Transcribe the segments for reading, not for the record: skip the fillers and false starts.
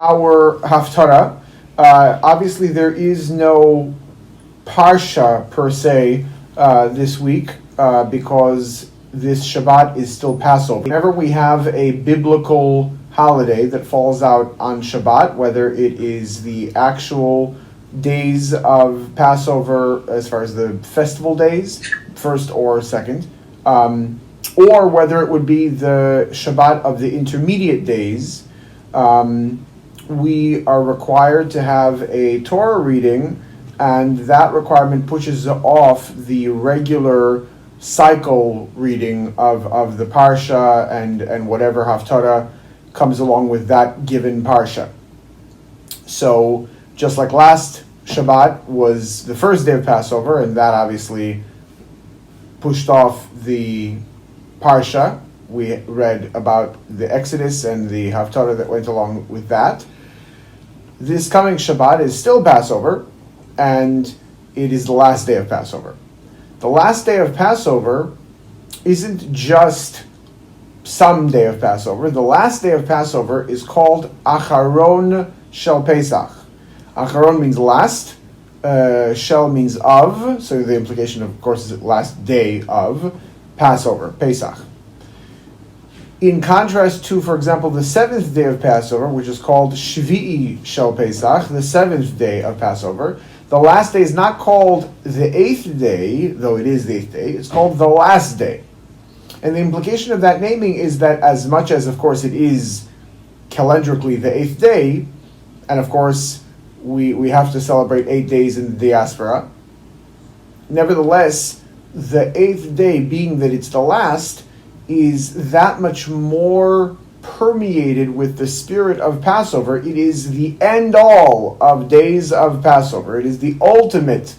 our Haftarah. Obviously, there is no Parsha per se this week because this Shabbat is still Passover. Whenever we have a biblical holiday that falls out on Shabbat, whether it is the actual days of Passover as far as the festival days, first or second, or whether it would be the Shabbat of the intermediate days, we are required to have a Torah reading, and that requirement pushes off the regular cycle reading of the Parsha and whatever Haftarah comes along with that given Parsha. So, just like last Shabbat was the first day of Passover, and that obviously pushed off the Parsha. We read about the Exodus and the Haftarah that went along with that. This coming Shabbat is still Passover, and it is the last day of Passover. The last day of Passover isn't just some day of Passover. The last day of Passover is called Acharon Shel Pesach. Acharon means last, Shel means of, so the implication of course is last day of Passover, Pesach. In contrast to, for example, the seventh day of Passover, which is called Shvi'i Shel Pesach, the seventh day of Passover, the last day is not called the eighth day, though it is the eighth day, it's called the last day. And the implication of that naming is that as much as, of course, it is calendarically the eighth day, and of course, we have to celebrate 8 days in the diaspora, nevertheless, the eighth day, being that it's the last, is that much more permeated with the spirit of Passover. It is the end-all of days of Passover. It is the ultimate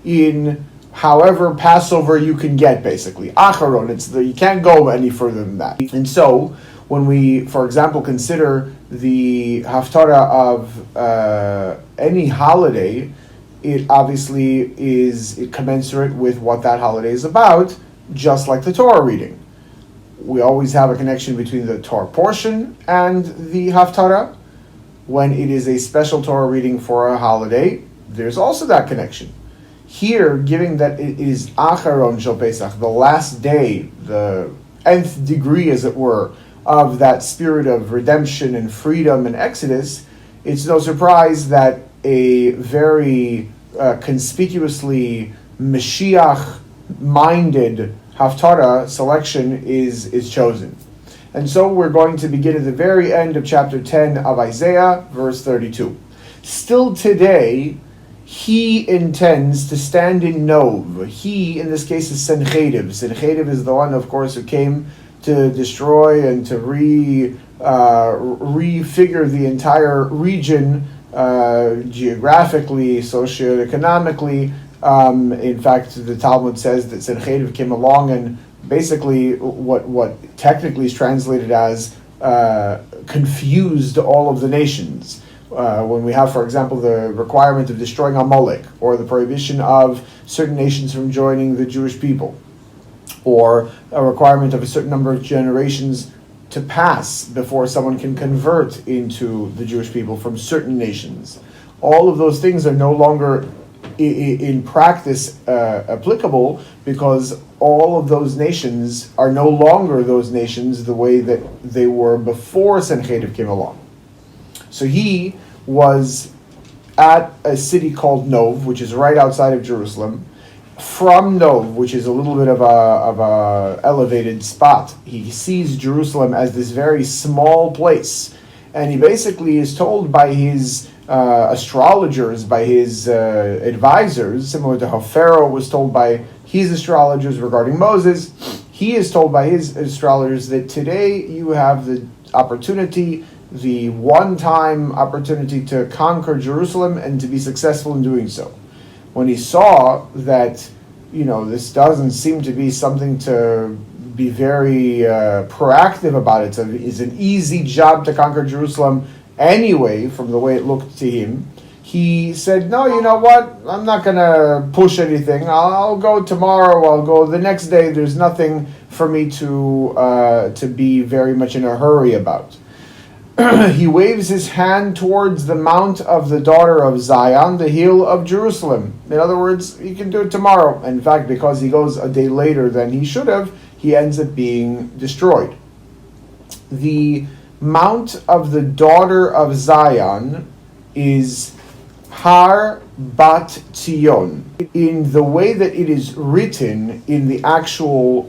in however Passover you can get, basically. Acharon, you can't go any further than that. And so, when we, for example, consider the Haftarah of any holiday, it obviously is commensurate with what that holiday is about, just like the Torah reading. We always have a connection between the Torah portion and the Haftarah. When it is a special Torah reading for a holiday, there's also that connection. Here, given that it is Acharon Shel Pesach, the last day, the nth degree, as it were, of that spirit of redemption and freedom and exodus, it's no surprise that a very conspicuously Mashiach-minded Haftarah selection is chosen. And so we're going to begin at the very end of chapter 10 of Isaiah, verse 32. Still today, he intends to stand in Nov. He, in this case, is Sencheriv. Sencheriv is the one, of course, who came to destroy and to refigure the entire region geographically, socioeconomically. In fact, the Talmud says that Sencheriv came along and basically what technically is translated as confused all of the nations. When we have, for example, the requirement of destroying Amalek, or the prohibition of certain nations from joining the Jewish people, or a requirement of a certain number of generations to pass before someone can convert into the Jewish people from certain nations. All of those things are no longer in practice applicable, because all of those nations are no longer those nations the way that they were before Sencheriv came along. So he was at a city called Nov, which is right outside of Jerusalem. From Nov, which is a little bit of a elevated spot, he sees Jerusalem as this very small place, and he basically is told by his astrologers, by his advisors, similar to how Pharaoh was told by his astrologers regarding Moses. He is told by his astrologers that today you have the opportunity, the one-time opportunity to conquer Jerusalem and to be successful in doing so. When he saw that, this doesn't seem to be something to be very proactive about, it's an easy job to conquer Jerusalem anyway, from the way it looked to him, he said, no, you know what, I'm not going to push anything. I'll go tomorrow, I'll go the next day. There's nothing for me to be very much in a hurry about. he waves his hand towards the mount of the daughter of Zion, the hill of Jerusalem. In other words, he can do it tomorrow. In fact, because he goes a day later than he should have, he ends up being destroyed. The mount of the daughter of Zion is Har Bat Zion. In the way that it is written in the actual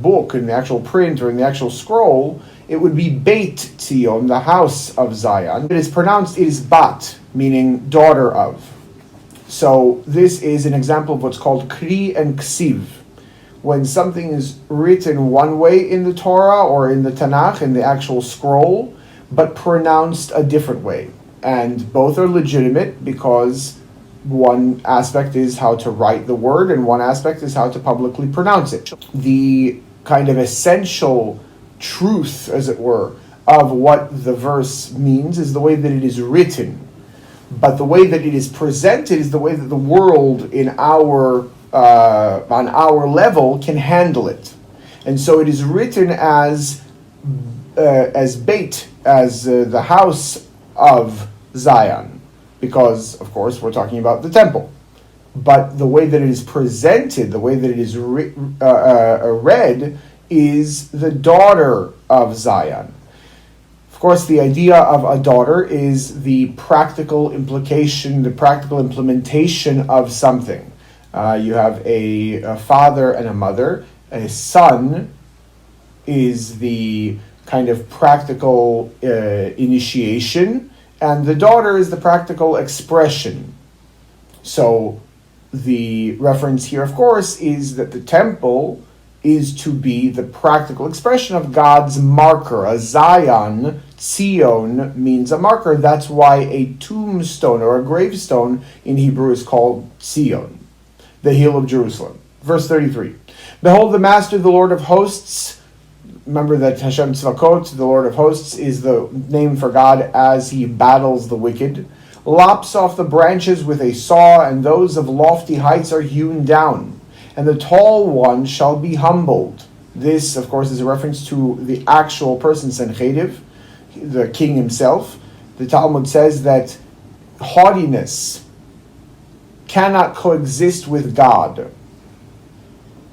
book, in the actual print, or in the actual scroll, it would be Beit Zion, the house of Zion. It is pronounced, it is Bat, meaning daughter of. So this is an example of what's called Kri and Ksiv. When something is written one way in the Torah or in the Tanakh, in the actual scroll, but pronounced a different way. And both are legitimate because one aspect is how to write the word and one aspect is how to publicly pronounce it. The kind of essential truth, as it were, of what the verse means is the way that it is written. But the way that it is presented is the way that the world in our on our level can handle it. And so it is written as Beit, as the house of Zion, because, of course, we're talking about the temple. But the way that it is presented, the way that it is read, is the daughter of Zion. Of course, the idea of a daughter is the practical implication, the practical implementation of something. You have a father and a mother. A son is the kind of practical initiation, and the daughter is the practical expression. So the reference here, of course, is that the temple is to be the practical expression of God's marker. A Zion, Zion, means a marker. That's why a tombstone or a gravestone in Hebrew is called Zion, the hill of Jerusalem. Verse 33. Behold, the Master, the Lord of hosts. Remember that Hashem Tzvakot, the Lord of hosts, is the name for God as he battles the wicked. Lops off the branches with a saw, and those of lofty heights are hewn down. And the tall one shall be humbled. This, of course, is a reference to the actual person, Sencheriv, the king himself. The Talmud says that haughtiness cannot coexist with God.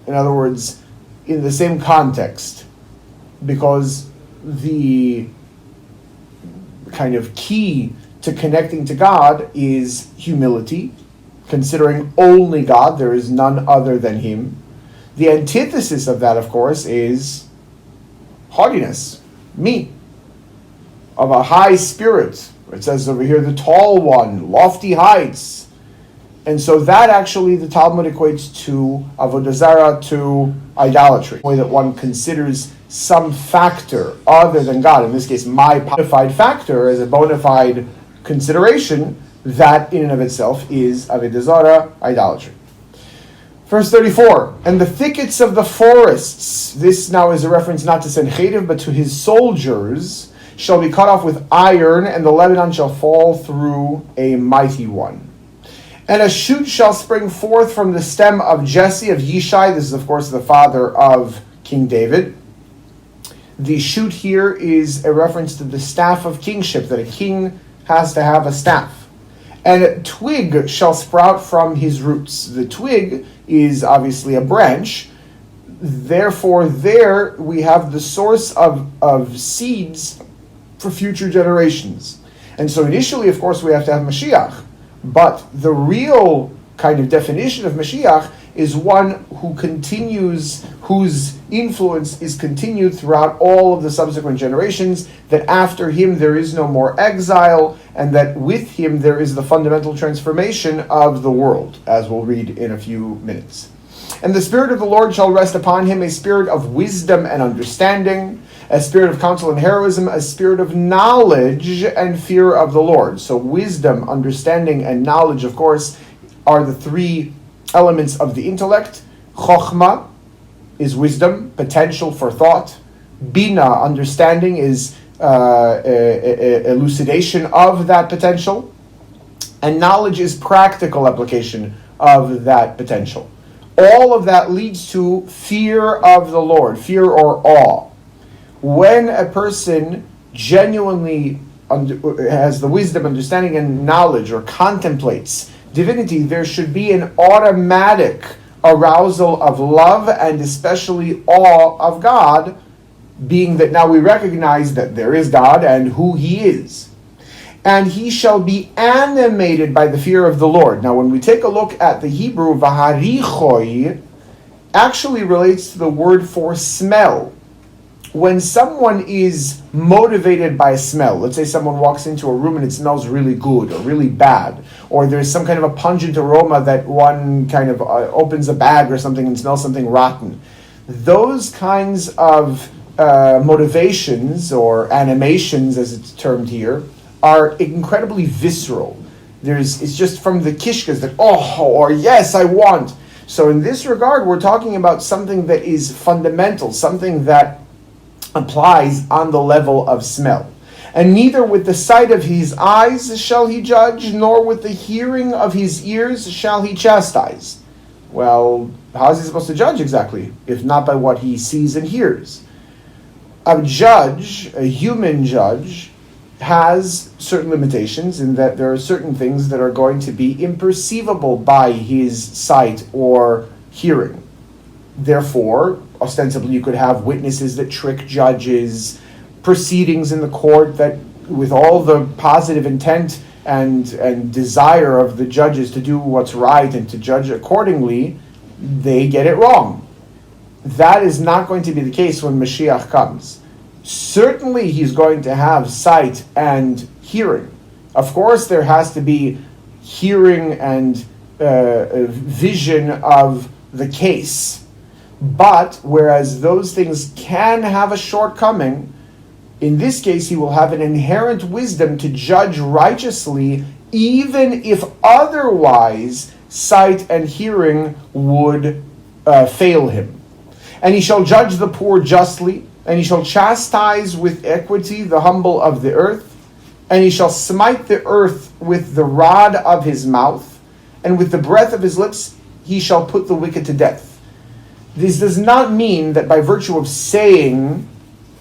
In other words, in the same context, because the kind of key to connecting to God is humility, considering only God, there is none other than him. The antithesis of that, of course, is haughtiness, me, of a high spirit. It says over here, the tall one, lofty heights. And so that actually the Talmud equates to avodah zarah, to idolatry. The way that one considers some factor other than God, in this case my bona fide factor as a bona fide consideration, that in and of itself is avodah zarah, idolatry. Verse 34, and the thickets of the forests, this now is a reference not to Sencheriv but to his soldiers, shall be cut off with iron, and the Lebanon shall fall through a mighty one. And a shoot shall spring forth from the stem of Jesse, of Yishai. This is, of course, the father of King David. The shoot here is a reference to the staff of kingship, that a king has to have a staff. And a twig shall sprout from his roots. The twig is obviously a branch. Therefore, there we have the source of seeds for future generations. And so initially, of course, we have to have Mashiach. But the real kind of definition of Mashiach is one who continues, whose influence is continued throughout all of the subsequent generations, that after him there is no more exile, and that with him there is the fundamental transformation of the world, as we'll read in a few minutes. And the Spirit of the Lord shall rest upon him, a spirit of wisdom and understanding, a spirit of counsel and heroism, a spirit of knowledge and fear of the Lord. So wisdom, understanding, and knowledge, of course, are the three elements of the intellect. Chokhmah is wisdom, potential for thought. Bina, understanding, is elucidation of that potential. And knowledge is practical application of that potential. All of that leads to fear of the Lord, fear or awe. When a person genuinely has the wisdom, understanding, and knowledge, or contemplates divinity, there should be an automatic arousal of love and especially awe of God, being that now we recognize that there is God and who He is. And he shall be animated by the fear of the Lord. Now, when we take a look at the Hebrew, vaharichoi actually relates to the word for smell. When someone is motivated by a smell, let's say someone walks into a room and it smells really good or really bad, or there's some kind of a pungent aroma that one kind of opens a bag or something and smells something rotten. Those kinds of motivations, or animations as it's termed here, are incredibly visceral. It's just from the kishkas that, or yes, I want. So in this regard, we're talking about something that is fundamental, something that applies on the level of smell. And neither with the sight of his eyes shall he judge, nor with the hearing of his ears shall he chastise. Well, how is he supposed to judge exactly, if not by what he sees and hears? A judge, a human judge, has certain limitations in that there are certain things that are going to be imperceivable by his sight or hearing. Therefore, ostensibly you could have witnesses that trick judges, proceedings in the court that, with all the positive intent and desire of the judges to do what's right and to judge accordingly, they get it wrong. That is not going to be the case when Mashiach comes. Certainly he's going to have sight and hearing. Of course there has to be hearing and vision of the case. But whereas those things can have a shortcoming, in this case he will have an inherent wisdom to judge righteously, even if otherwise sight and hearing would fail him. And he shall judge the poor justly, and he shall chastise with equity the humble of the earth, and he shall smite the earth with the rod of his mouth, and with the breath of his lips he shall put the wicked to death. This does not mean that by virtue of saying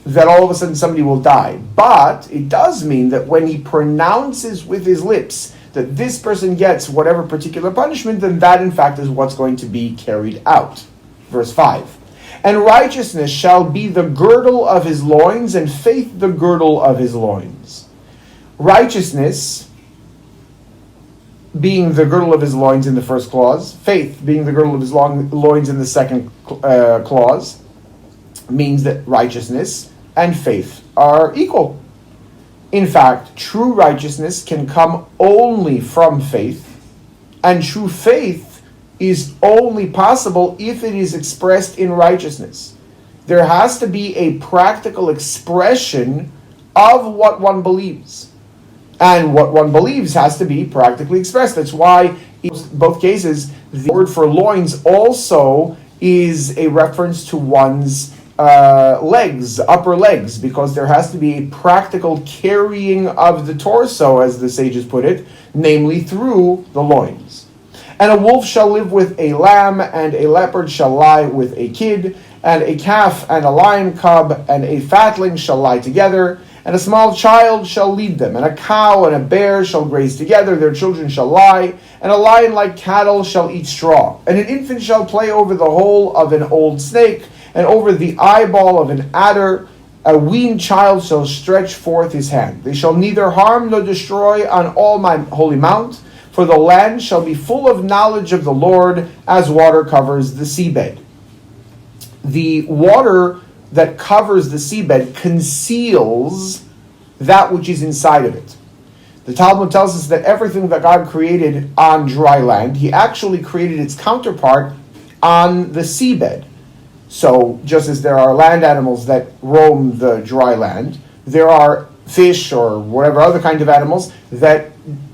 that all of a sudden somebody will die, but it does mean that when he pronounces with his lips that this person gets whatever particular punishment, then that in fact is what's going to be carried out. Verse 5. And righteousness shall be the girdle of his loins, and faith the girdle of his loins. Righteousness being the girdle of his loins in the first clause, faith being the girdle of his loins in the second clause, means that righteousness and faith are equal. In fact, true righteousness can come only from faith, and true faith is only possible if it is expressed in righteousness. There has to be a practical expression of what one believes. And what one believes has to be practically expressed. That's why in both cases, the word for loins also is a reference to one's legs, upper legs, because there has to be a practical carrying of the torso, as the sages put it, namely through the loins. And a wolf shall live with a lamb, and a leopard shall lie with a kid, and a calf and a lion cub and a fatling shall lie together, and a small child shall lead them, and a cow and a bear shall graze together, their children shall lie, and a lion like cattle shall eat straw, and an infant shall play over the hole of an old snake, and over the eyeball of an adder. A weaned child shall stretch forth his hand. They shall neither harm nor destroy on all my holy mount, for the land shall be full of knowledge of the Lord, as water covers the seabed. The water that covers the seabed conceals that which is inside of it. The Talmud tells us that everything that God created on dry land, He actually created its counterpart on the seabed. So, just as there are land animals that roam the dry land, there are fish or whatever other kind of animals that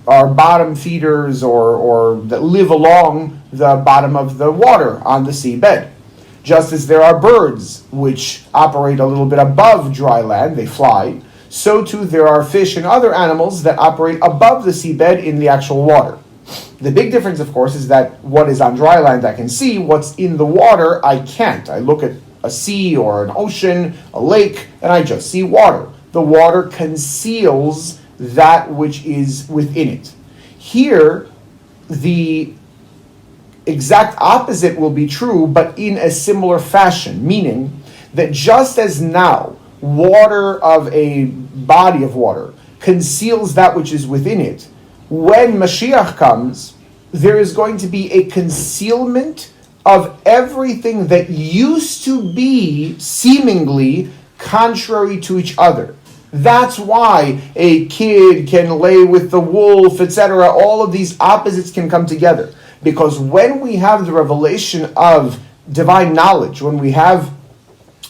are bottom feeders or that live along the bottom of the water on the seabed. Just as there are birds which operate a little bit above dry land, they fly, so too there are fish and other animals that operate above the seabed in the actual water. The big difference, of course, is that what is on dry land I can see, what's in the water I can't. I look at a sea or an ocean, a lake, and I just see water. the water conceals that which is within it. Here, the exact opposite will be true, but in a similar fashion, meaning that just as now water of a body of water conceals that which is within it, when Mashiach comes, there is going to be a concealment of everything that used to be seemingly contrary to each other. That's why a kid can lay with the wolf, etc. All of these opposites can come together. Because when we have the revelation of divine knowledge, when we have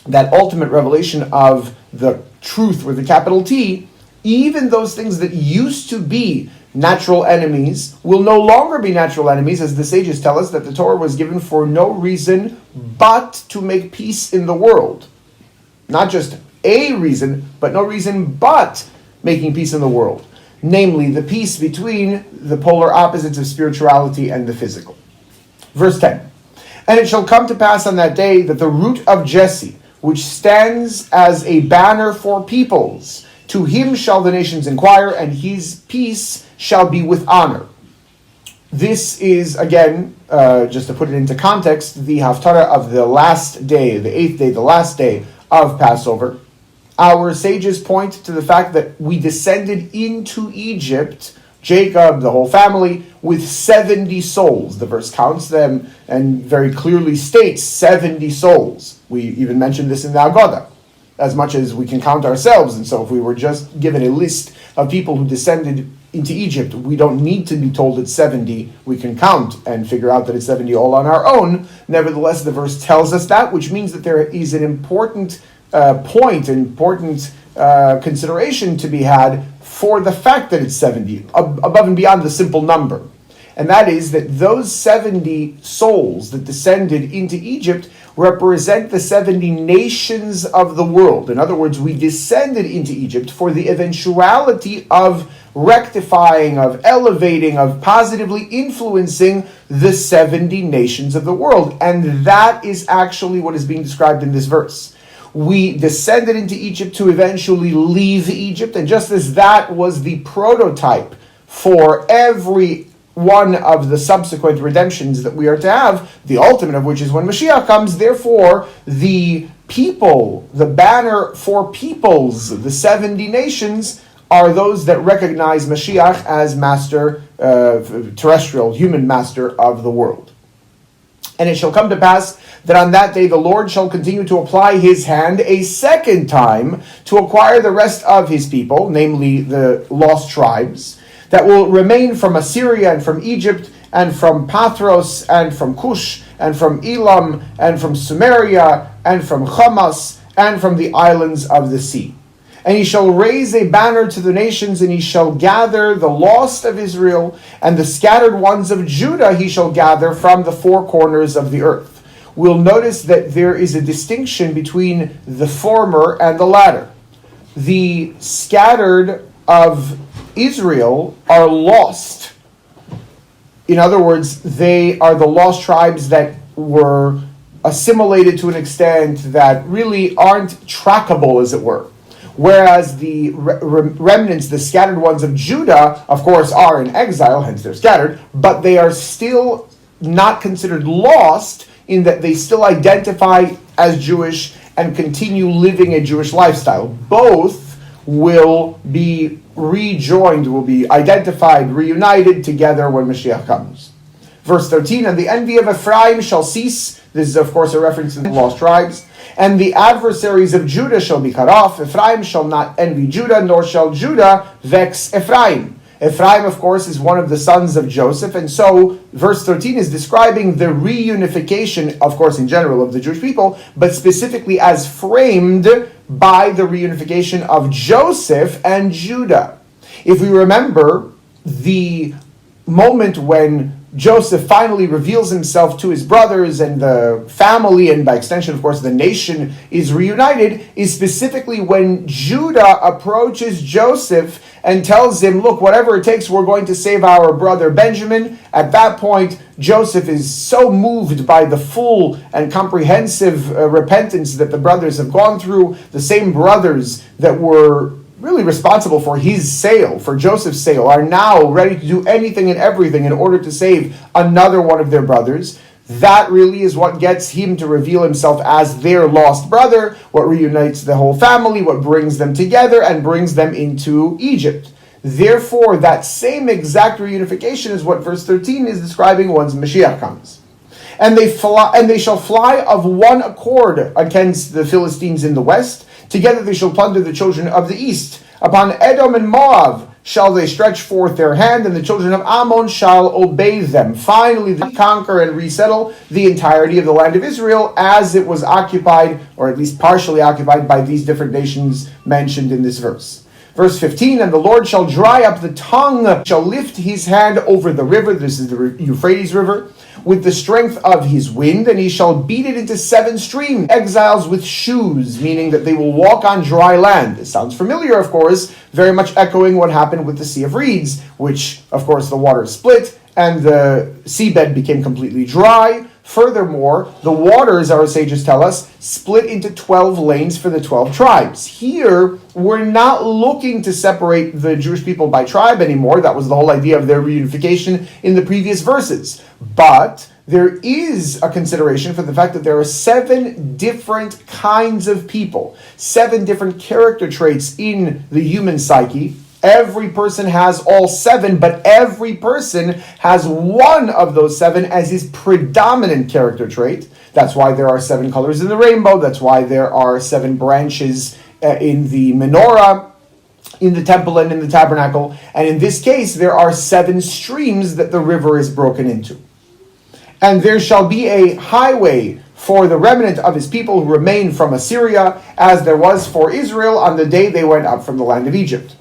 that ultimate revelation of the truth with a capital T, even those things that used to be natural enemies will no longer be natural enemies, as the sages tell us that the Torah was given for no reason but to make peace in the world. Not just a reason, but no reason but making peace in the world. Namely, the peace between the polar opposites of spirituality and the physical. Verse 10. And it shall come to pass on that day that the root of Jesse, which stands as a banner for peoples, to him shall the nations inquire, and his peace shall be with honor. This is, again, just to put it into context, the Haftarah of the last day, the 8th day, the last day of Passover. Our sages point to the fact that we descended into Egypt, Jacob, the whole family, with 70 souls. The verse counts them and very clearly states 70 souls. We even mentioned this in the Agadah, as much as we can count ourselves. And so if we were just given a list of people who descended into Egypt, we don't need to be told it's 70. We can count and figure out that it's 70 all on our own. Nevertheless, the verse tells us that, which means that there is an important important consideration to be had for the fact that it's 70, above and beyond the simple number. And that is that those 70 souls that descended into Egypt represent the 70 nations of the world. In other words, we descended into Egypt for the eventuality of rectifying, of elevating, of positively influencing the 70 nations of the world. And that is actually what is being described in this verse. We descended into Egypt to eventually leave Egypt, and just as that was the prototype for every one of the subsequent redemptions that we are to have, the ultimate of which is when Mashiach comes, therefore the people, the banner for peoples, the 70 nations, are those that recognize Mashiach as master, terrestrial, human master of the world. And it shall come to pass that on that day the Lord shall continue to apply his hand a second time to acquire the rest of his people, namely the lost tribes, that will remain from Assyria and from Egypt and from Pathros and from Cush and from Elam and from Sumeria and from Hamas and from the islands of the sea. And he shall raise a banner to the nations, and he shall gather the lost of Israel, and the scattered ones of Judah he shall gather from the four corners of the earth. We'll notice that there is a distinction between the former and the latter. The scattered of Israel are lost. In other words, they are the lost tribes that were assimilated to an extent that really aren't trackable, as it were. Whereas the remnants, the scattered ones of Judah, of course, are in exile, hence they're scattered, but they are still not considered lost in that they still identify as Jewish and continue living a Jewish lifestyle. Both will be rejoined, will be identified, reunited together when Mashiach comes. Verse 13, and the envy of Ephraim shall cease. This is, of course, a reference to the lost tribes. And the adversaries of Judah shall be cut off. Ephraim shall not envy Judah, nor shall Judah vex Ephraim. Ephraim, of course, is one of the sons of Joseph. And so, verse 13 is describing the reunification, of course, in general, of the Jewish people, but specifically as framed by the reunification of Joseph and Judah. If we remember the moment when Joseph finally reveals himself to his brothers and the family, and by extension, of course, the nation is reunited, is specifically when Judah approaches Joseph and tells him, look, whatever it takes, we're going to save our brother Benjamin. At that point, Joseph is so moved by the full and comprehensive repentance that the brothers have gone through, the same brothers that were really responsible for his sale, for Joseph's sale, are now ready to do anything and everything in order to save another one of their brothers. That really is what gets him to reveal himself as their lost brother, what reunites the whole family, what brings them together and brings them into Egypt. Therefore, that same exact reunification is what verse 13 is describing once Mashiach comes. And they shall fly of one accord against the Philistines in the west. Together they shall plunder the children of the east. Upon Edom and Moab shall they stretch forth their hand, and the children of Ammon shall obey them. Finally, they conquer and resettle the entirety of the land of Israel as it was occupied, or at least partially occupied, by these different nations mentioned in this verse. Verse 15, and the Lord shall dry up the tongue, shall lift his hand over the river, this is the Euphrates River, with the strength of his wind, and he shall beat it into 7 streams, exiles with shoes, meaning that they will walk on dry land. This sounds familiar, of course, very much echoing what happened with the Sea of Reeds, which, of course, the water split, and the seabed became completely dry. Furthermore, the waters, our sages tell us, split into 12 lanes for the 12 tribes. Here, we're not looking to separate the Jewish people by tribe anymore. That was the whole idea of their reunification in the previous verses. But there is a consideration for the fact that there are 7 different kinds of people, 7 different character traits in the human psyche. Every person has all 7, but every person has one of those 7 as his predominant character trait. That's why there are 7 colors in the rainbow. That's why there are 7 branches in the menorah, in the temple and in the tabernacle. And in this case, there are 7 streams that the river is broken into. And there shall be a highway for the remnant of his people who remain from Assyria, as there was for Israel on the day they went up from the land of Egypt.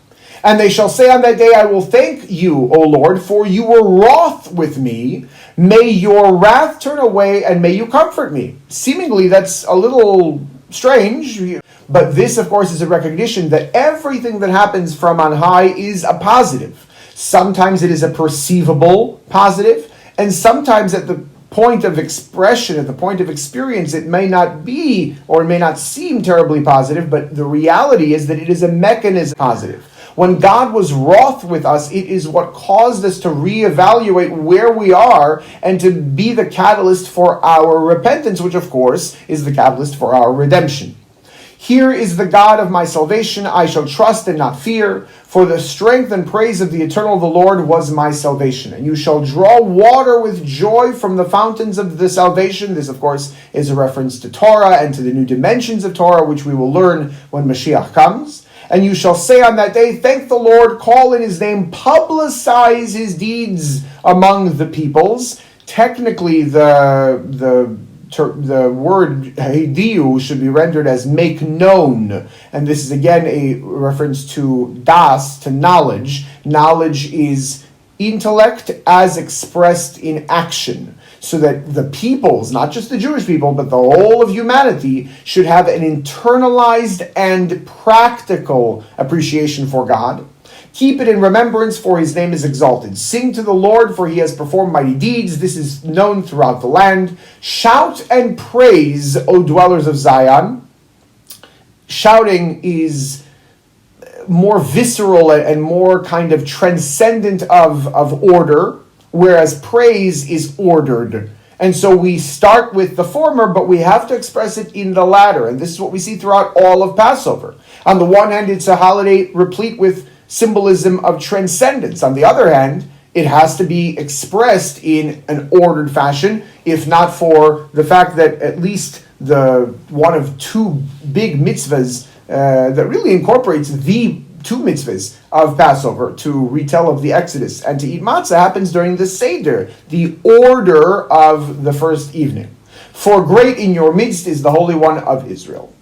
And they shall say on that day, I will thank you, O Lord, for you were wroth with me. May your wrath turn away, and may you comfort me. Seemingly, that's a little strange, but this, of course, is a recognition that everything that happens from on high is a positive. Sometimes it is a perceivable positive, and sometimes at the point of expression, at the point of experience, it may not be, or it may not seem terribly positive, but the reality is that it is a mechanism positive. When God was wroth with us, it is what caused us to reevaluate where we are and to be the catalyst for our repentance, which of course is the catalyst for our redemption. Here is the God of my salvation. I shall trust and not fear, for the strength and praise of the eternal the Lord was my salvation. And you shall draw water with joy from the fountains of the salvation. This, of course, is a reference to Torah and to the new dimensions of Torah, which we will learn when Mashiach comes. And you shall say on that day, thank the Lord, call in his name, publicize his deeds among the peoples. Technically, the word heidiu should be rendered as make known. And this is again a reference to das, to knowledge. Knowledge is intellect as expressed in action. So that the peoples, not just the Jewish people, but the whole of humanity, should have an internalized and practical appreciation for God. Keep it in remembrance, for his name is exalted. Sing to the Lord, for he has performed mighty deeds. This is known throughout the land. Shout and praise, O dwellers of Zion. Shouting is more visceral and more kind of transcendent of order, whereas praise is ordered. And so we start with the former, but we have to express it in the latter. And this is what we see throughout all of Passover. On the one hand, it's a holiday replete with symbolism of transcendence. On the other hand, it has to be expressed in an ordered fashion, if not for the fact that at least the one of 2 big mitzvahs that really incorporates the 2 mitzvahs of Passover, to retell of the Exodus and to eat matzah, happens during the Seder, the order of the first evening. For great in your midst is the Holy One of Israel.